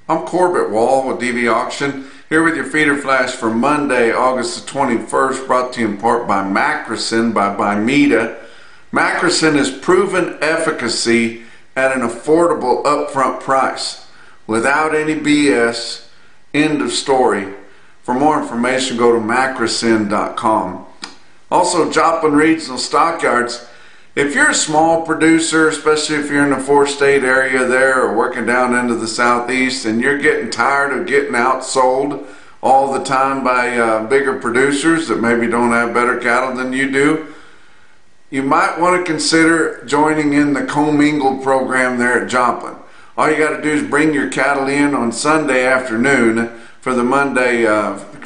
I'm Corbett Wall with DV Auction, here with your feeder flash for Monday, August the 21st, brought to you in part by Macrocin by Bimeda. Macrocin is proven efficacy at an affordable upfront price, without any BS, end of story. For more information, go to macrocin.com. Also, Joplin Regional Stockyards. If you're a small producer, especially if you're in the four-state area there or working down into the southeast and you're getting tired of getting outsold all the time by bigger producers that maybe don't have better cattle than you do, you might want to consider joining in the commingled program there at Joplin. All you got to do is bring your cattle in on Sunday afternoon for the Monday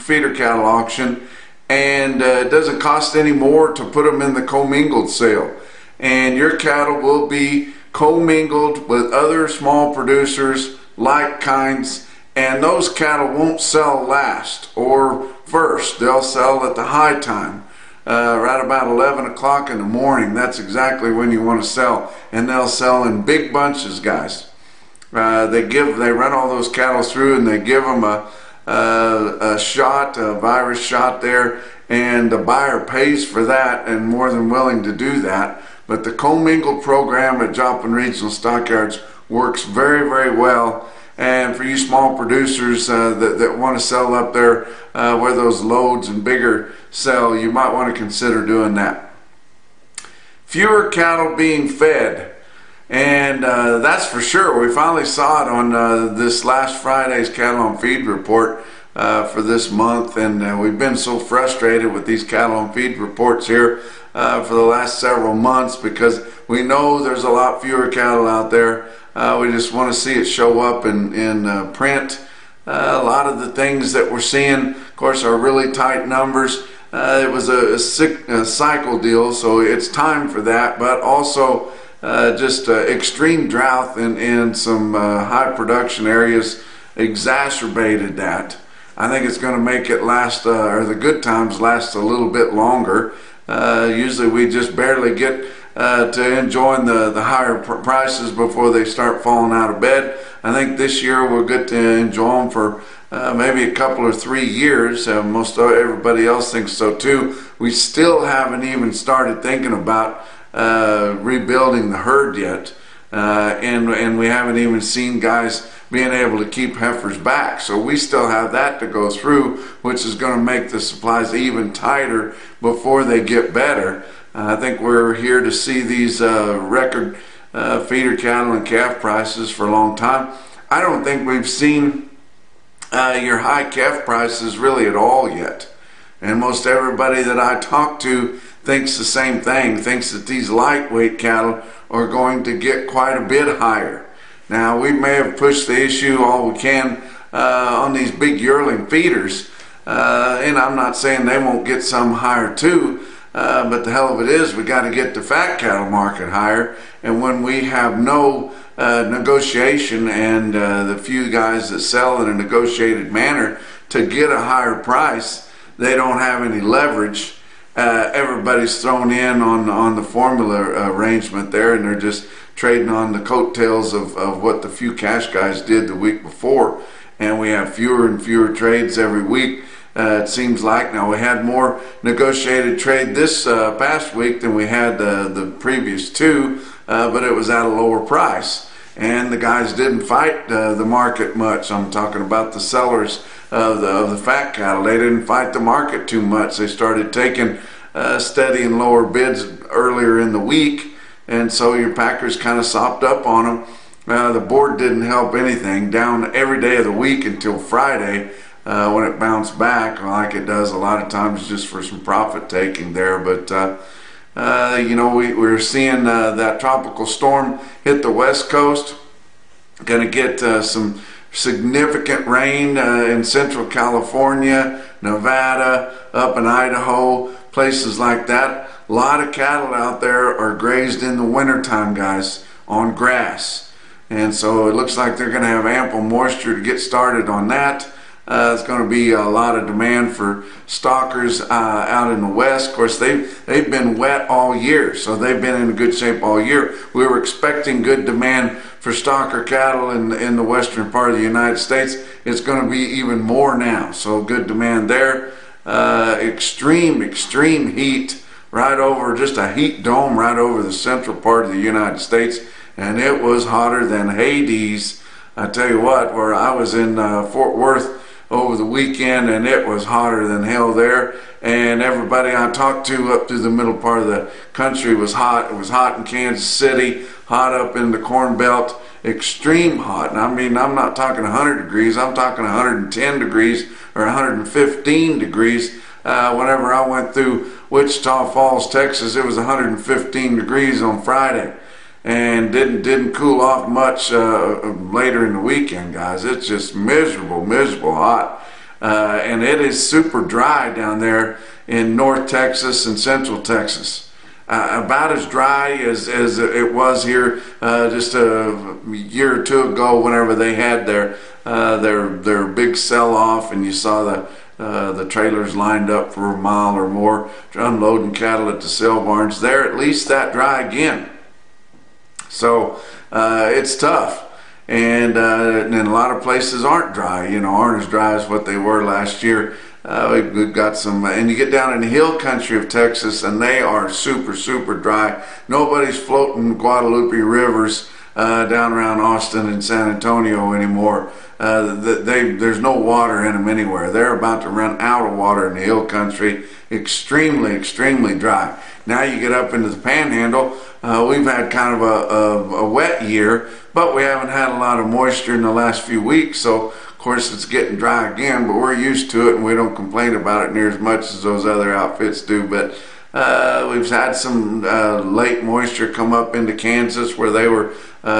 feeder cattle auction, and it doesn't cost any more to put them in the commingled sale. And your cattle will be commingled with other small producers, like kinds, and those cattle won't sell last or first. They'll sell at the high time, right about 11 o'clock in the morning. That's exactly when you want to sell, and they'll sell in big bunches, guys. They run all those cattle through and they give them a shot, a virus shot there, and the buyer pays for that and more than willing to do that. But the commingled program at Joplin Regional Stockyards works very, very well. And for you small producers that want to sell up there where those loads and bigger sell, you might want to consider doing that. Fewer cattle being fed. And that's for sure. We finally saw it on this last Friday's Cattle on Feed report for this month, and we've been so frustrated with these cattle on feed reports here for the last several months because we know there's a lot fewer cattle out there. We just want to see it show up in print. A lot of the things that we're seeing, of course, are really tight numbers. It was a cycle deal, so it's time for that, but also just extreme drought in some high production areas exacerbated that. I think it's going to make it last, or the good times last a little bit longer. Usually we just barely get to enjoying the higher prices before they start falling out of bed. I think this year we'll get to enjoy them for maybe a couple or 3 years. Most everybody else thinks so too. We still haven't even started thinking about rebuilding the herd yet, and we haven't even seen guys being able to keep heifers back. So we still have that to go through, which is going to make the supplies even tighter before they get better. I think we're here to see these record feeder cattle and calf prices for a long time. I don't think we've seen your high calf prices really at all yet. And most everybody that I talk to thinks the same thing, thinks that these lightweight cattle are going to get quite a bit higher. Now, we may have pushed the issue all we can on these big yearling feeders, and I'm not saying they won't get some higher too, but the hell of it is we got to get the fat cattle market higher, and when we have no negotiation and the few guys that sell in a negotiated manner to get a higher price, they don't have any leverage. Everybody's thrown in on the formula arrangement there, and they're just trading on the coattails of what the few cash guys did the week before, and we have fewer and fewer trades every week. It seems like now we had more negotiated trade this past week than we had the previous two, but it was at a lower price, and the guys didn't fight the market much. I'm talking about the sellers of the fat cattle. They didn't fight the market too much. They started taking steady and lower bids earlier in the week, and so your packers kind of sopped up on them. The board didn't help anything, down every day of the week until Friday when it bounced back like it does a lot of times just for some profit taking there. But you know, we're seeing that tropical storm hit the west coast. Going to get some significant rain in central California, Nevada, up in Idaho, places like that. A lot of cattle out there are grazed in the wintertime, guys, on grass. And so it looks like they're going to have ample moisture to get started on that. It's going to be a lot of demand for stockers out in the west. Of course, they've been wet all year, so they've been in good shape all year. We were expecting good demand for stocker cattle in the western part of the United States. It's going to be even more now, so good demand there. Extreme heat right over, just a heat dome right over the central part of the United States, and it was hotter than Hades. I tell you what, where I was in Fort Worth over the weekend, and it was hotter than hell there, and everybody I talked to up through the middle part of the country was hot. It was hot in Kansas City, hot up in the Corn Belt, extreme hot. And I mean, I'm not talking 100 degrees, I'm talking 110 degrees or 115 degrees. Whenever I went through Wichita Falls, Texas, it was 115 degrees on Friday, and didn't cool off much later in the weekend, guys. It's just miserable hot, and it is super dry down there in North Texas and Central Texas. About as dry as it was here just a year or two ago, whenever they had their big sell-off, and you saw the trailers lined up for a mile or more unloading cattle at the sale barns. They're at least that dry again. So it's tough, and a lot of places aren't dry, aren't as dry as what they were last year. We've got some, and you get down in the hill country of Texas, and they are super dry. Nobody's floating Guadalupe rivers down around Austin and San Antonio anymore. There's no water in them anywhere. They're about to run out of water in the hill country. Extremely dry. Now you get up into the Panhandle. We've had kind of a wet year, but we haven't had a lot of moisture in the last few weeks, so of course it's getting dry again, but we're used to it, and we don't complain about it near as much as those other outfits do. But we've had some late moisture come up into Kansas, where they were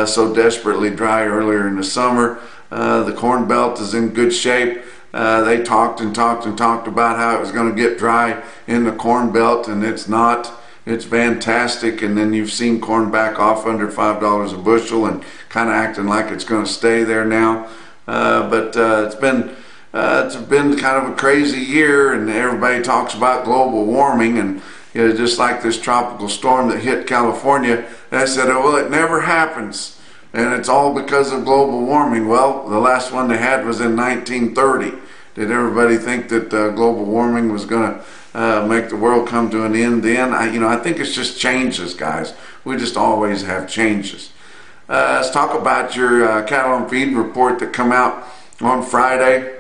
so desperately dry earlier in the summer. The Corn Belt is in good shape. They talked about how it was going to get dry in the Corn Belt, and it's not. It's fantastic. And then you've seen corn back off under $5 a bushel and kind of acting like it's going to stay there now. But it's been kind of a crazy year, and everybody talks about global warming, and just like this tropical storm that hit California. I said, well, it never happens, and it's all because of global warming. Well, the last one they had was in 1930. Did everybody think that global warming was going to make the world come to an end then? I think it's just changes, guys. We just always have changes. Let's talk about your cattle on feed report that come out on Friday.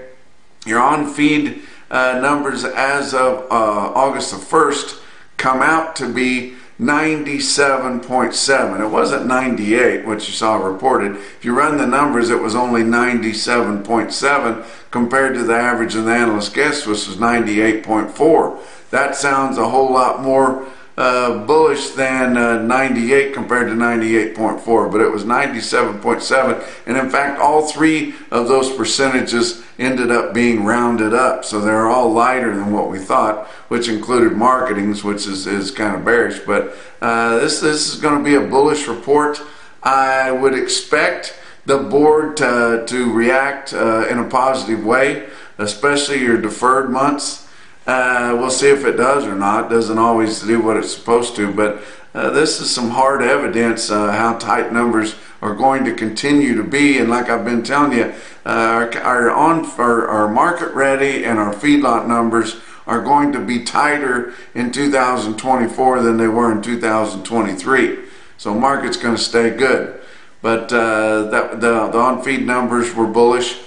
Your on feed numbers as of August the 1st come out to be 97.7. It wasn't 98, what you saw reported. If you run the numbers, it was only 97.7 compared to the average of the analyst guess, which was 98.4. That sounds a whole lot more bullish than 98 compared to 98.4, but it was 97.7, and in fact all three of those percentages ended up being rounded up, so they're all lighter than what we thought, which included marketings, which is kind of bearish. But this is going to be a bullish report. I would expect the board to react in a positive way, especially your deferred months. We'll see if it does or not. It doesn't always do what it's supposed to, but this is some hard evidence how tight numbers are going to continue to be. And like I've been telling you, our market ready and our feedlot numbers are going to be tighter in 2024 than they were in 2023. So market's going to stay good. But the on-feed numbers were bullish.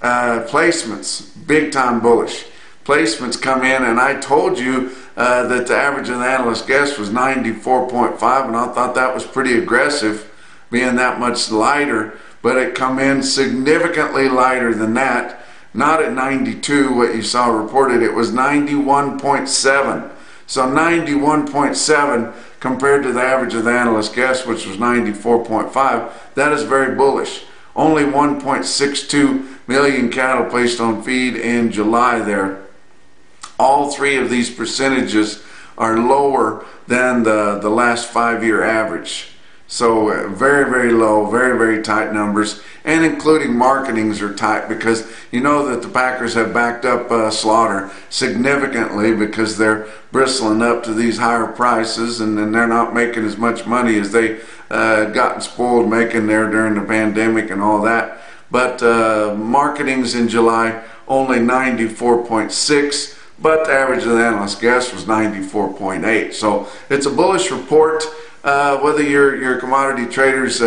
Placements, big time bullish. Placements come in, and I told you that the average of the analyst guess was 94.5, and I thought that was pretty aggressive, being that much lighter, but it come in significantly lighter than that. Not at 92, what you saw reported. It was 91.7. So 91.7 compared to the average of the analyst guess, which was 94.5. That is very bullish. Only 1.62 million cattle placed on feed in July there. All three of these percentages are lower than the last 5-year average. So very, very low, very, very tight numbers, and including marketings are tight because you know that the Packers have backed up Slaughter significantly because they're bristling up to these higher prices, and then they're not making as much money as they gotten spoiled making there during the pandemic and all that. But marketings in July only 94.6, but the average of the analyst guess was 94.8. So it's a bullish report. Whether your commodity traders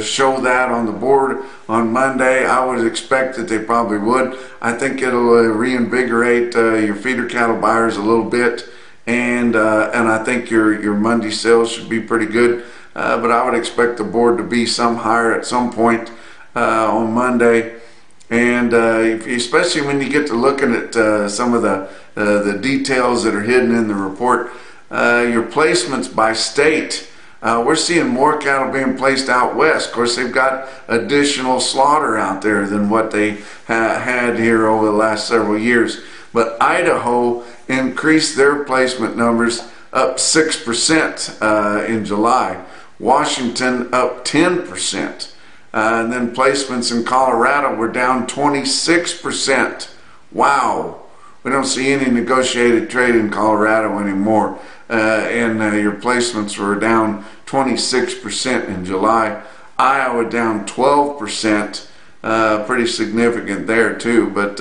show that on the board on Monday, I would expect that they probably would. I think it'll reinvigorate your feeder cattle buyers a little bit, and I think your Monday sales should be pretty good. But I would expect the board to be some higher at some point on Monday, and especially when you get to looking at some of the details that are hidden in the report, your placements by state. We're seeing more cattle being placed out west. Of course, they've got additional slaughter out there than what they had here over the last several years. But Idaho increased their placement numbers up 6% in July. Washington up 10%. And then placements in Colorado were down 26%. Wow. We don't see any negotiated trade in Colorado anymore. And your placements were down 26% in July. Iowa down 12%, pretty significant there too. But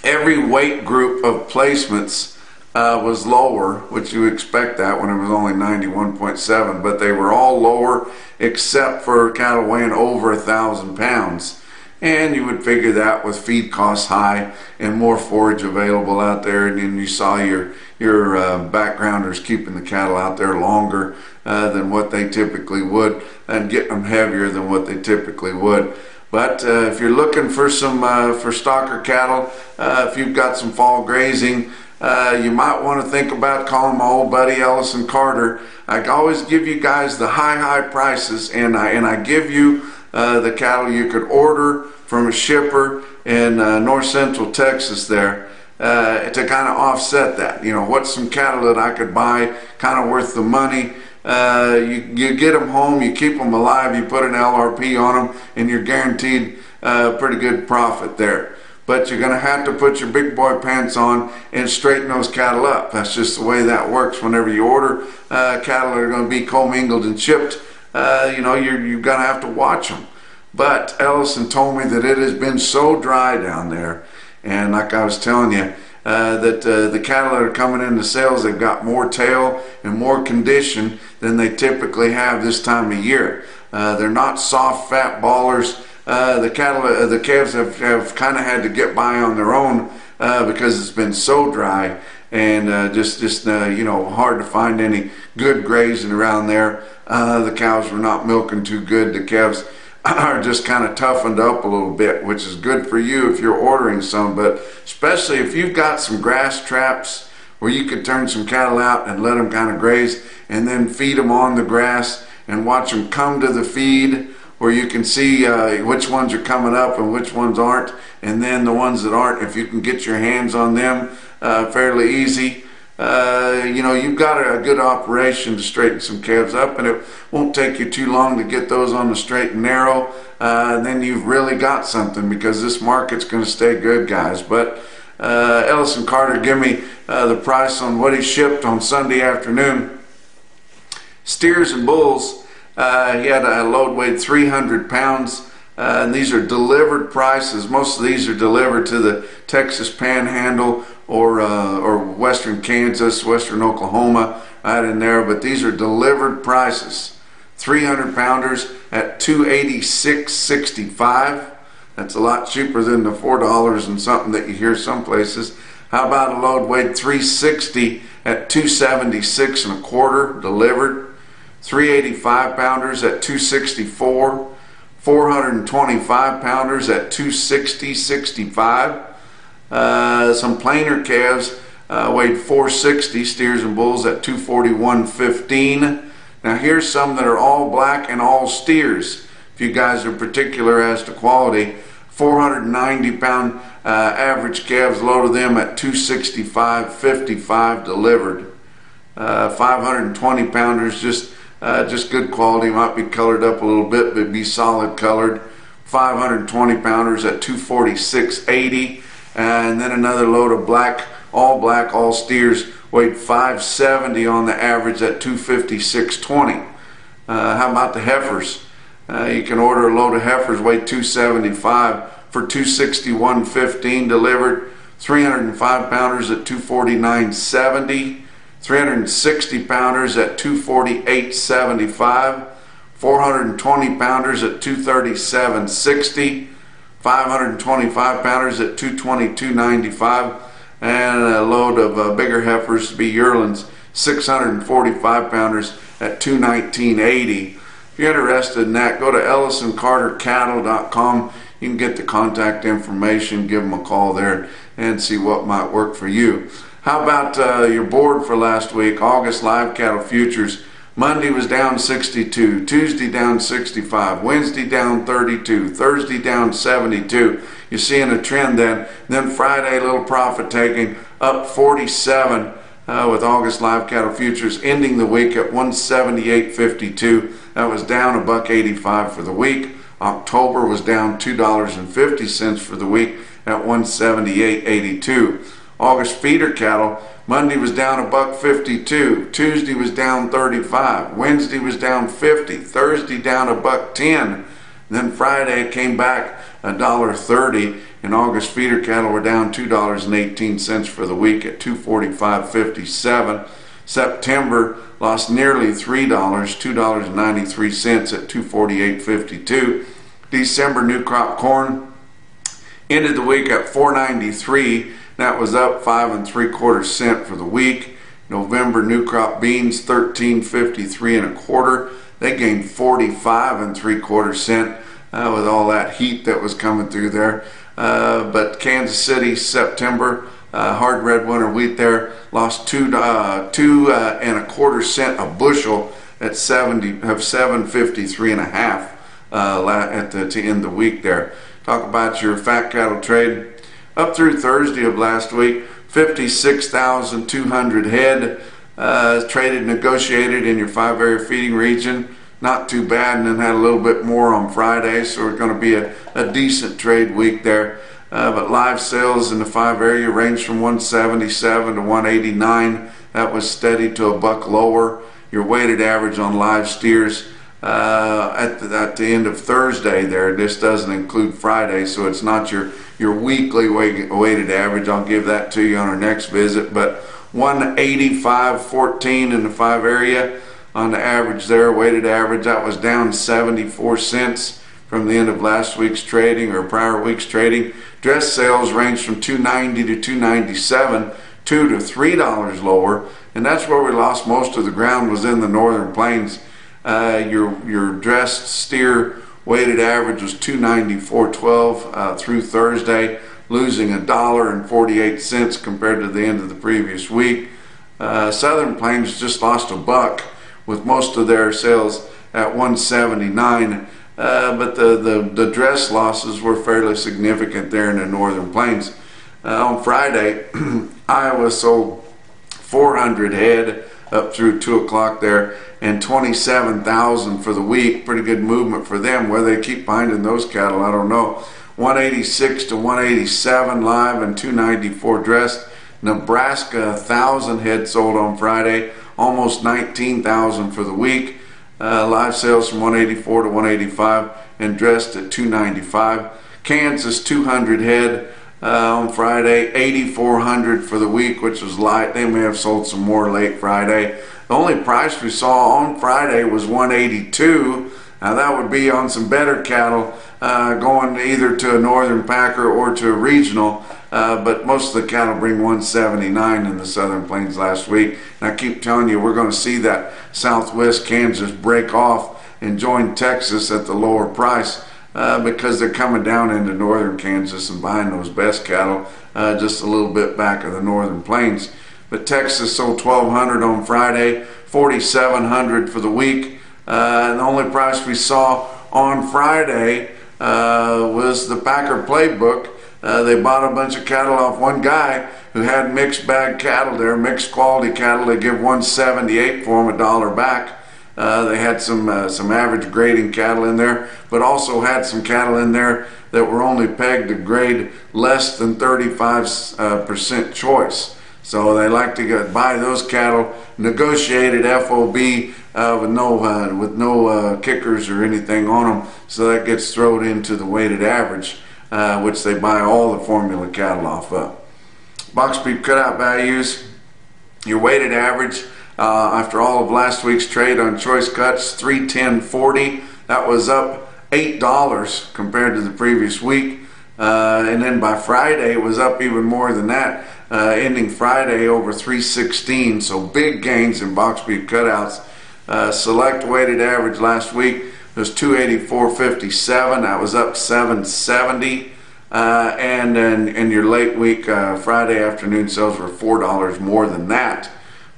every weight group of placements was lower, which you expect that when it was only 91.7, but they were all lower except for cattle weighing over 1,000 pounds. And you would figure that with feed costs high and more forage available out there, and then you saw your backgrounders keeping the cattle out there longer than what they typically would, and getting them heavier than what they typically would. But if you're looking for some for stocker cattle, if you've got some fall grazing, you might want to think about calling my old buddy Ellison Carter. I always give you guys the high prices, and I give you the cattle you could order from a shipper in north central Texas there to kind of offset that. You know, what's some cattle that I could buy kind of worth the money. You get them home, you keep them alive, you put an LRP on them, and you're guaranteed pretty good profit there. But you're going to have to put your big boy pants on and straighten those cattle up. That's just the way that works. Whenever you order cattle that are going to be commingled and shipped, you know, you're going to have to watch them. But Ellison told me that it has been so dry down there, and like I was telling you, that the cattle that are coming into sales, they've got more tail and more condition than they typically have this time of year. They're not soft, fat ballers. The calves have kind of had to get by on their own because it's been so dry, and just you know, hard to find any good grazing around there. The cows were not milking too good. The calves are just kind of toughened up a little bit, which is good for you if you're ordering some, but especially if you've got some grass traps where you could turn some cattle out and let them kind of graze and then feed them on the grass and watch them come to the feed, where you can see which ones are coming up and which ones aren't, and then the ones that aren't, if you can get your hands on them fairly easy, you know, you've got a good operation to straighten some calves up, and it won't take you too long to get those on the straight and narrow, and then you've really got something, because this market's going to stay good, guys. But Ellison Carter give me the price on what he shipped on Sunday afternoon. Steers and bulls, he had a load weighed 300 pounds, and these are delivered prices. Most of these are delivered to the Texas Panhandle or western Kansas, western Oklahoma, right in there, but these are delivered prices. 300 pounders at $286.65. That's a lot cheaper than the $4 and something that you hear some places. How about a load weighed 360 at $276.25 delivered? 385 pounders at $264. 425 pounders at $260.65. Some plainer calves weighed 460, steers and bulls at $241.15. Now here's some that are all black and all steers, if you guys are particular as to quality. 490 pound average calves, load of them at $265.55 delivered. 520 pounders just just good quality. Might be colored up a little bit, but be solid colored. 520 pounders at 246.80, and then another load of black, all steers, weighed 570 on the average at 256.20. How about the heifers? You can order a load of heifers weighed 275 for 261.15 delivered. 305 pounders at 249.70. 360 pounders at 248.75. 420 pounders at 237.60. 525 pounders at 222.95. And a load of bigger heifers to be yearlings, 645 pounders at 219.80. If you're interested in that, go to EllisonCarterCattle.com. You can get the contact information, give them a call there, and see what might work for you. How about your board for last week? August live cattle futures. Monday was down 62, Tuesday down 65, Wednesday down 32, Thursday down 72. You're seeing a trend then. Then Friday, a little profit taking, up 47 with August live cattle futures ending the week at 178.52. That was down $1.85 for the week. October was down $2.50 for the week at 178.82. August feeder cattle, Monday was down $1.52, Tuesday was down 35, Wednesday was down 50, Thursday down $1.10. Then Friday it came back $1.30, and August feeder cattle were down $2.18 for the week at 245.57. September lost nearly $3, $2.93 at 248.52. December new crop corn ended the week at 493. That was up 5 3/4 cents for the week. November new crop beans 13.53 1/4. They gained 45 3/4 cents with all that heat that was coming through there. But Kansas City September hard red winter wheat there lost 2 1/4 cents a bushel at 7.53 1/2 at the end of the week there. Talk about your fat cattle trade. Up through Thursday of last week, 56,200 head traded, negotiated in your 5-area feeding region. Not too bad, and then had a little bit more on Friday, so it's going to be a decent trade week there. But live sales in the 5-area range from 177 to 189. That was steady to $1 lower. Your weighted average on live steers at the end of Thursday there. This doesn't include Friday, so it's not your weekly weighted average. I'll give that to you on our next visit. But 185.14 in the 5-area on the average there, weighted average. That was down 74 cents from the end of last week's trading or prior week's trading. Dress sales ranged from 290 to 297, $2 to $3 lower, and that's where we lost most of the ground, was in the northern plains. Your dressed steer weighted average was 294.12 through Thursday, losing $1.48 compared to the end of the previous week. Southern Plains just lost $1 with most of their sales at 179, but the dress losses were fairly significant there in the northern plains. On Friday, Iowa sold 400 head up through 2 o'clock there, and 27,000 for the week. Pretty good movement for them. Where they keep finding those cattle, I don't know. 186 to 187 live and 294 dressed. Nebraska, 1,000 head sold on Friday, almost 19,000 for the week. Live sales from 184 to 185 and dressed at 295. Kansas, 200 head on Friday, 8,400 for the week, which was light. They may have sold some more late Friday. The only price we saw on Friday was 182. Now that would be on some better cattle going either to a northern packer or to a regional. But most of the cattle bring 179 in the southern plains last week. And I keep telling you, we're going to see that southwest Kansas break off and join Texas at the lower price because they're coming down into northern Kansas and buying those best cattle just a little bit back of the northern plains. But Texas sold 1,200 on Friday, 4,700 for the week. And the only price we saw on Friday was the Packer Playbook. They bought a bunch of cattle off one guy who had mixed bag cattle there, mixed quality cattle. They give 178 for him, $1 back. They had some average grading cattle in there, but also had some cattle in there that were only pegged to grade less than 35% choice. So they like to buy those cattle, negotiated FOB with no kickers or anything on them. So that gets thrown into the weighted average, which they buy all the formula cattle off of. Box beef cutout values, your weighted average after all of last week's trade on choice cuts, $310.40. That was up $8 compared to the previous week. And then by Friday it was up even more than that, ending Friday over $316. So big gains in box beef cutouts. Select weighted average last week was $284.57. That was up $7.70. And your late week Friday afternoon sales were $4 more than that.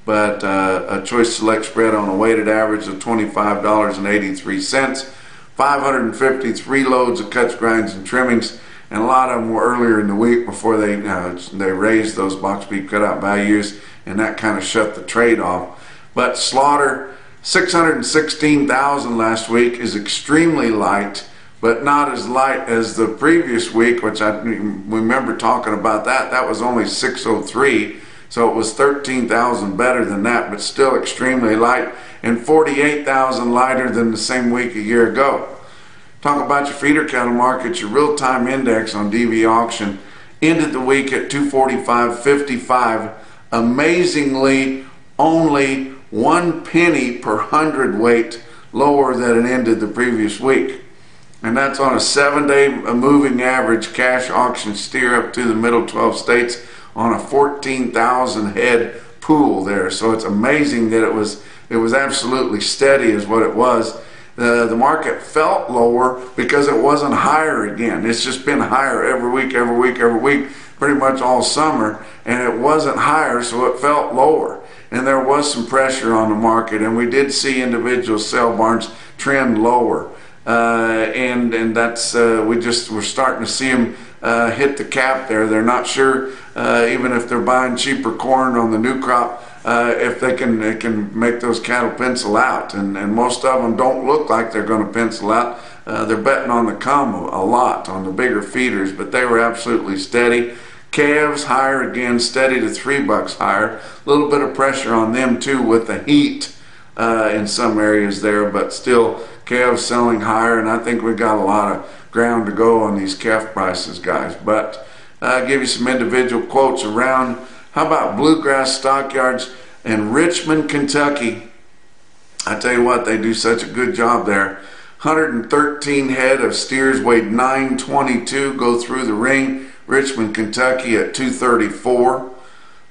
But a choice select spread on a weighted average of $25.83. 553 loads of cuts, grinds, and trimmings, and a lot of them were earlier in the week before they raised those box beef cutout values, and that kind of shut the trade off. But slaughter, 616,000 last week is extremely light, but not as light as the previous week, which I remember talking about that. That was only 603, so it was 13,000 better than that, but still extremely light, and 48,000 lighter than the same week a year ago. Talk about your feeder cattle market. Your real-time index on DV Auction ended the week at 245.55. Amazingly, only 1 penny per hundredweight lower than it ended the previous week. And that's on a 7-day moving average cash auction steer up to the middle 12 states on a 14,000 head pool there. So it's amazing that it was absolutely steady is what it was. The market felt lower because it wasn't higher again. It's just been higher every week, pretty much all summer, and it wasn't higher, so it felt lower. And there was some pressure on the market, and we did see individual sale barns trend lower. And that's we're starting to see them hit the cap there. They're not sure, even if they're buying cheaper corn on the new crop, if they can make those cattle pencil out, and most of them don't look like they're going to pencil out. They're betting on the come a lot on the bigger feeders, but they were absolutely steady. Calves higher again, steady to $3 higher. A little bit of pressure on them too with the heat in some areas there, but still calves selling higher, and I think we've got a lot of ground to go on these calf prices, guys. But I'll give you some individual quotes around. How about Bluegrass Stockyards in Richmond, Kentucky? I tell you what, they do such a good job there. 113 head of steers weighed 922 go through the ring. Richmond, Kentucky at 234.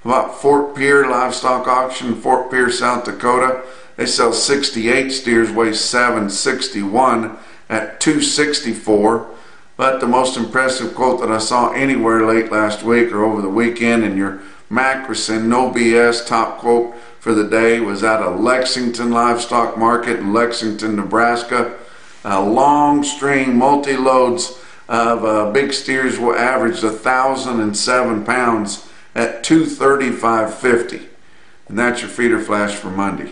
About Fort Pierre Livestock Auction, Fort Pierre, South Dakota. They sell 68 steers, weigh 761 at 264. But the most impressive quote that I saw anywhere late last week or over the weekend in your Macrison No BS top quote for the day was out of Lexington Livestock Market in Lexington, Nebraska. Long string multi-loads of big steers will average 1,007 pounds at $235.50. And that's your feeder flash for Monday.